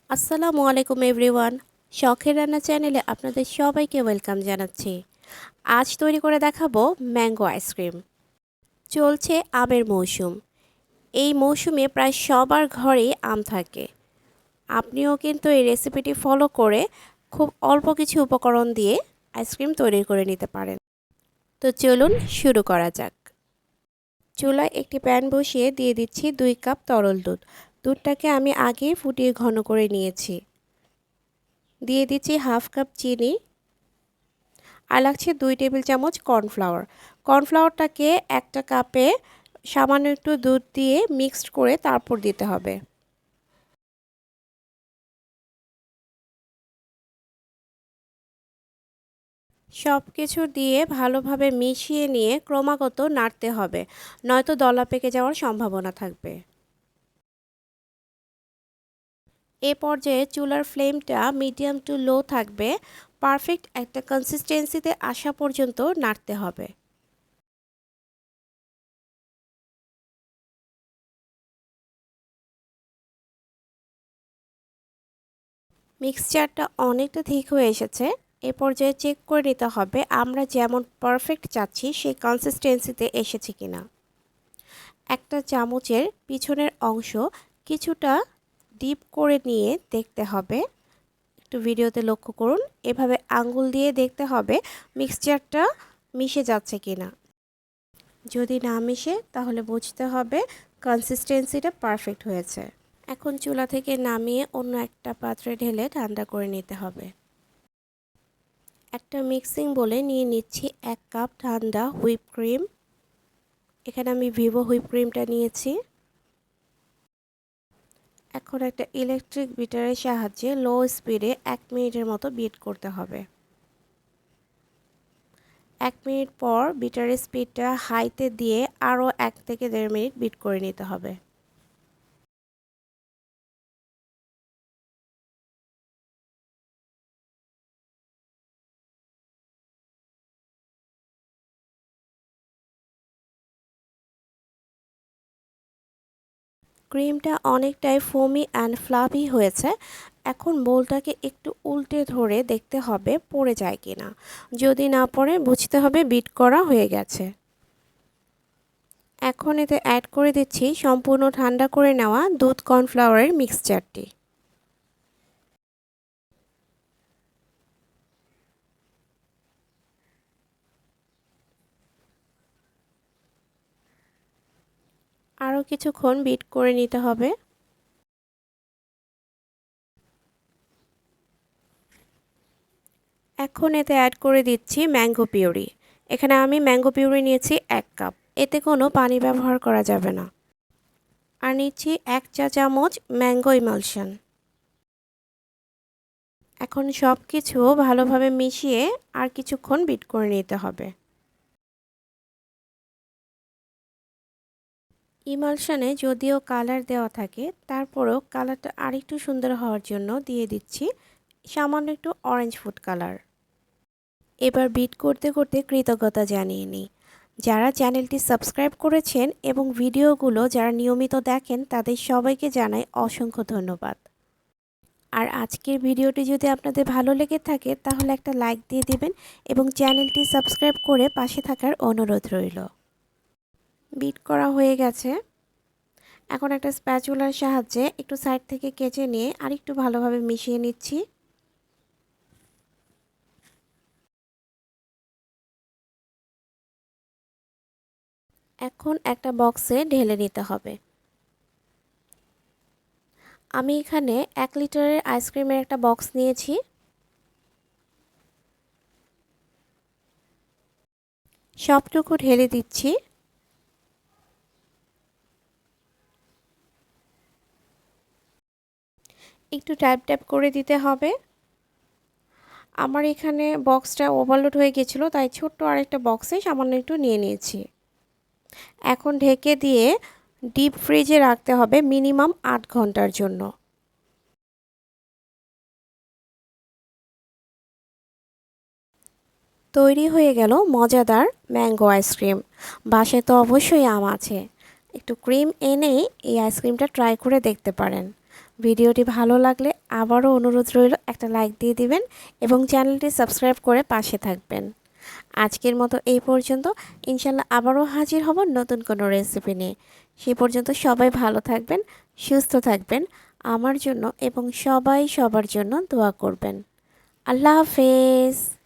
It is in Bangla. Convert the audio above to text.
আসসালামু আলাইকুম এভরিওয়ান। শখের রান্না চ্যানেলে আপনাদের সবাইকে ওয়েলকাম জানাচ্ছি। আজ তৈরি করে দেখাবো ম্যাঙ্গো আইসক্রিম। চলছে আমের মৌসুম। এই মৌসুমে প্রায় সবার ঘরেই আম থাকে। আপনিও কিন্তু এই রেসিপিটি ফলো করে খুব অল্প কিছু উপকরণ দিয়ে আইসক্রিম তৈরি করে নিতে পারেন। তো চলুন শুরু করা যাক। চুলায় একটি প্যান বসিয়ে দিয়ে দিচ্ছি 2 কাপ তরল দুধ। দুধটাকে আমি আগেই ফুটিয়ে ঘন করে নিয়েছি। দিয়ে দিচ্ছি হাফ কাপ চিনি আর লাগছে 2 টেবিল চামচ কর্নফ্লাওয়ার। কর্নফ্লাওয়ারটাকে একটা কাপে সামান্য একটু দুধ দিয়ে মিক্সড করে তারপর দিতে হবে। সব কিছু দিয়ে ভালোভাবে মিশিয়ে নিয়ে ক্রমাগত নাড়তে হবে, নয়তো দলা পেকে যাওয়ার সম্ভাবনা থাকবে। এ পর্যায়ে চুলার ফ্লেমটা মিডিয়াম টু লো থাকবে। পারফেক্ট একটা কনসিস্টেন্সিতে আসা পর্যন্ত নাড়তে হবে। মিক্সচারটা অনেকটা ঠিক হয়ে এসেছে। এ পর্যায়ে চেক করে নিতে হবে আমরা যেমন পারফেক্ট চাচ্ছি সেই কনসিস্টেন্সিতে এসেছে কিনা। একটা চামচের পিছনের অংশ কিছুটা ডিপ করে নিয়ে দেখতে হবে। একটু ভিডিওতে লক্ষ্য করুন, এভাবে আঙ্গুল দিয়ে দেখতে হবে মিক্সচারটা মিশে যাচ্ছে কিনা। যদি না মিশে তাহলে বুঝতে হবে কনসিস্টেন্সিটা পারফেক্ট হয়েছে। এখন চুলা থেকে নামিয়ে অন্য একটা পাত্রে ঢেলে ঠান্ডা করে নিতে হবে। একটা মিক্সিং বলে নিয়ে নিচ্ছি 1 কাপ ঠান্ডা হুইপ ক্রিম। এখানে আমি ভিভো হুইপ ক্রিমটা নিয়েছি। এখন একটা ইলেকট্রিক বিটারের সাহায্যে লো স্পিডে 1 মিনিটের মতো বিট করতে হবে। 1 মিনিট পর বিটারের স্পিডটা হাইতে দিয়ে আরও 1 থেকে 1.5 মিনিট বিট করে নিতে হবে। ক্রিমটা অনেকটাই ফোমি অ্যান্ড ফ্লাফি হয়েছে। এখন বোলটাকে একটু উল্টে ধরে দেখতে হবে পড়ে যায় কিনা। যদি না পড়ে বুঝতে হবে বিট করা হয়ে গেছে। এখন এতে অ্যাড করে দিচ্ছি সম্পূর্ণ ঠান্ডা করে নেওয়া দুধ কর্নফ্লাওয়ারের মিক্সচারটি। আরও কিছুক্ষণ বিট করে নিতে হবে। এখন এতে অ্যাড করে দিচ্ছি ম্যাঙ্গো পিউরি। এখানে আমি ম্যাঙ্গো পিউরি নিয়েছি 1 কাপ। এতে কোনো পানি ব্যবহার করা যাবে না। আর নিচ্ছি 1 চা চামচ ম্যাঙ্গো ইমালশন। এখন সব কিছু ভালোভাবে মিশিয়ে আর কিছুক্ষণ বিট করে নিতে হবে। ইমালশনে যদিও কালার দেওয়া থাকে, তারপরেও কালারটা আরেকটু সুন্দর হওয়ার জন্য দিয়ে দিচ্ছি সামান্য একটু অরেঞ্জ ফুড কালার। এবার বিট করতে করতে কৃতজ্ঞতা জানিয়ে নিই। যারা চ্যানেলটি সাবস্ক্রাইব করেছেন এবং ভিডিওগুলো যারা নিয়মিত দেখেন তাদের সবাইকে জানাই অসংখ্য ধন্যবাদ। আর আজকের ভিডিওটি যদি আপনাদের ভালো লেগে থাকে তাহলে একটা লাইক দিয়ে দিবেন এবং চ্যানেলটি সাবস্ক্রাইব করে পাশে থাকার অনুরোধ রইল। বিট করা হয়ে গেছে। এখন একটা স্প্যাচুলার সাহায্যে একটু সাইড থেকে কেচে নিয়ে আরেকটু ভালোভাবে মিশিয়ে নিচ্ছি। এখন একটা বক্সে ঢেলে নিতে হবে। আমি এখানে 1 লিটারের আইসক্রিমের একটা বক্স নিয়েছি। সবটুকু ঢেলে দিচ্ছি। একটু ট্যাপ ট্যাপ করে দিতে হবে। আমার এখানে বক্সটা ওভারলোড হয়ে গেছিলো, তাই ছোট্ট আরেকটা বক্সে সামান্য একটু নিয়ে নিয়েছি। এখন ঢেকে দিয়ে ডিপ ফ্রিজে রাখতে হবে মিনিমাম 8 ঘন্টার জন্য। তৈরি হয়ে গেল মজাদার ম্যাঙ্গো আইসক্রিম। বাসায় তো অবশ্যই আম আছে। একটু ক্রিম এনে এই আইসক্রিমটা ট্রাই করে দেখতে পারেন। ভিডিওটি ভালো লাগলে আবারও অনুরোধ রইল একটা লাইক দিয়ে দিবেন এবং চ্যানেলটি সাবস্ক্রাইব করে পাশে থাকবেন। আজকের মতো এই পর্যন্ত। ইনশাল্লাহ আবারও হাজির হব নতুন কোনো রেসিপি নিয়ে। সে পর্যন্ত সবাই ভালো থাকবেন, সুস্থ থাকবেন, আমার জন্য এবং সবাই সবার জন্য দোয়া করবেন। আল্লাহ হাফেজ।